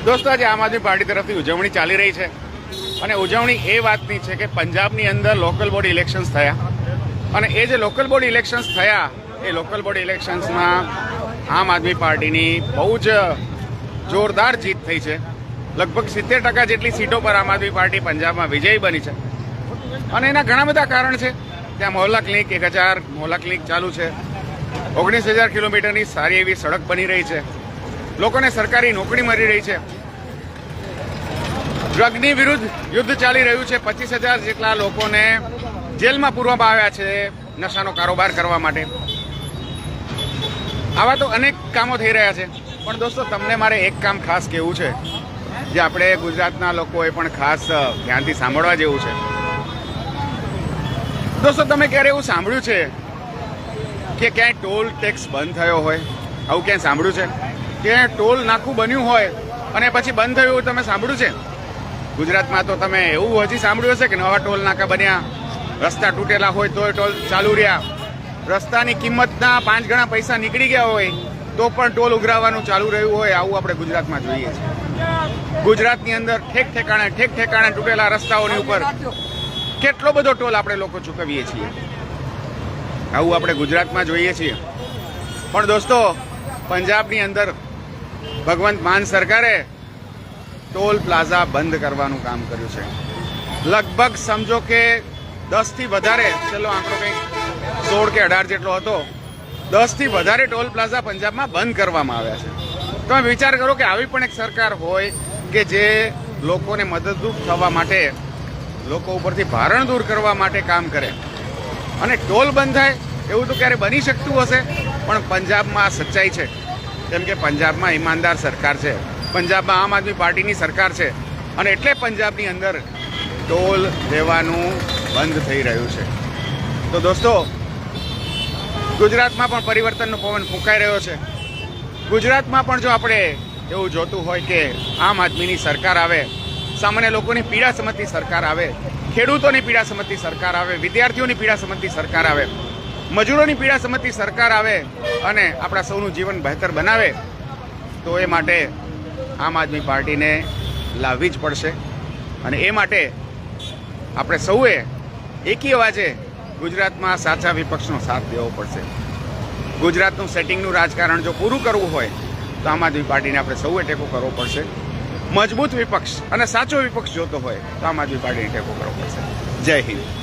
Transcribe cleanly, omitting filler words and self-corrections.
દોસ્તો, આજે આમ આદમી પાર્ટી તરફથી ઉજવણી ચાલી રહી છે અને ઉજવણી એ વાતની છે કે પંજાબની અંદર લોકલ બોડી ઇલેક્શન્સ થયા અને એ જે લોકલ બોડી ઇલેક્શન્સ થયા એ લોકલ બોડી ઇલેક્શન્સમાં આમ આદમી પાર્ટીની બહુ જ જોરદાર જીત થઈ છે. લગભગ 70% જેટલી સીટો પર આમ આદમી પાર્ટી પંજાબમાં વિજયી બની છે અને એના ઘણા બધા કારણ છે. ત્યાં મોહલ્લા ક્લિનિક 1000 મોહલ્લા ક્લિનિક ચાલુ છે. 19,000 કિલોમીટરની સારી એવી સડક બની રહી છે. લોકોને સરકારી નોકરી મળી રહી છે. ડ્રગની વિરુદ્ધ યુદ્ધ ચાલી રહ્યું છે. 25,000 જેટલા લોકોને જેલમાં પૂરવામાં આવ્યા છે નશાનો કારોબાર કરવા માટે. આવા તો અનેક કામો થઈ રહ્યા છે. પણ દોસ્તો, તમને મારે એક કામ ખાસ કહેવું છે જે આપણે ગુજરાતના લોકોએ પણ ખાસ ધ્યાનથી સાંભળવા જેવું છે. દોસ્તો, તમે ક્યારે એવું સાંભળ્યું છે કે ક્યાંય ટોલ ટેક્સ બંધ થયો હોય? આવું ક્યાંય સાંભળ્યું છે? ક્યાંય ટોલ નાકું બન્યું હોય અને પછી બંધ થયું એવું તમે સાંભળ્યું છે? ગુજરાતમાં તો તમે એવું હજી સાંભળ્યું હશે કે નવા ટોલ નાકા બન્યા, રસ્તા તૂટેલા હોય તોય ટોલ ચાલુ રહ્યા, રસ્તાની કિંમતના 5 ગણા પૈસા નીકળી ગયા હોય તો પણ ટોલ ઉઘરાવવાનું ચાલુ રહ્યું હોય. આવું આપણે ગુજરાતમાં જોઈએ છીએ. ગુજરાતની અંદર ઠેક ઠેકાણે તૂટેલા રસ્તાઓની ઉપર કેટલો બધો ટોલ આપણે લોકો ચૂકવીએ છીએ. આવું આપણે ગુજરાતમાં જોઈએ છીએ. પણ દોસ્તો, પંજાબની અંદર ભગવંત માન સરકારે ટોલ પ્લાઝા બંધ કરવાનું કામ કર્યું છે. લગભગ સમજો કે 10 થી વધારે, ચલો આંકડો કંઈક 16 કે 18 જેટલો હતો, 10 થી વધારે ટોલ પ્લાઝા પંજાબમાં બંધ કરવામાં આવ્યા છે. તમે વિચાર કરો કે આવી પણ એક સરકાર હોય કે જે લોકોને મદદરૂપ થવા માટે, લોકો ઉપરથી ભારણ દૂર કરવા માટે કામ કરે અને ટોલ બંધ થાય એવું તો ક્યારે બની શકતું હશે? પણ પંજાબમાં સચ્ચાઈ છે. કેમ કે પંજાબમાં ઈમાનદાર સરકાર છે, પંજાબમાં આમ આદમી પાર્ટીની સરકાર છે અને એટલે પંજાબની અંદર ટોલ લેવાનું બંધ થઈ રહ્યું છે. તો દોસ્તો, ગુજરાતમાં પણ પરિવર્તનનો પવન ફૂંકાઈ રહ્યો છે. ગુજરાતમાં પણ જો આપણે એવું જોતું હોય કે આમ આદમીની સરકાર આવે, સામાન્ય લોકોની પીડા સમજતી સરકાર આવે, ખેડૂતોની પીડા સમજતી સરકાર આવે, વિદ્યાર્થીઓની પીડા સમજતી સરકાર આવે, મજૂરોની પીડા સમજતી સરકાર આવે અને આપણા સૌનું જીવન બહેતર બનાવે, તો એ માટે આમ આદમી પાર્ટીને લાવવી જ પડશે. અને એ માટે આપણે સૌએ એકી અવાજે ગુજરાતમાં સાચા વિપક્ષનો સાથ દેવો પડશે. ગુજરાતનું સેટિંગનું રાજકારણ જો પૂરું કરવું હોય તો આમ આદમી પાર્ટીને આપણે સૌએ ટેકો કરવો પડશે. મજબૂત વિપક્ષ અને સાચો વિપક્ષ જોતો હોય તો આમ આદમી પાર્ટીને ટેકો કરવો પડશે. જય હિન્દ.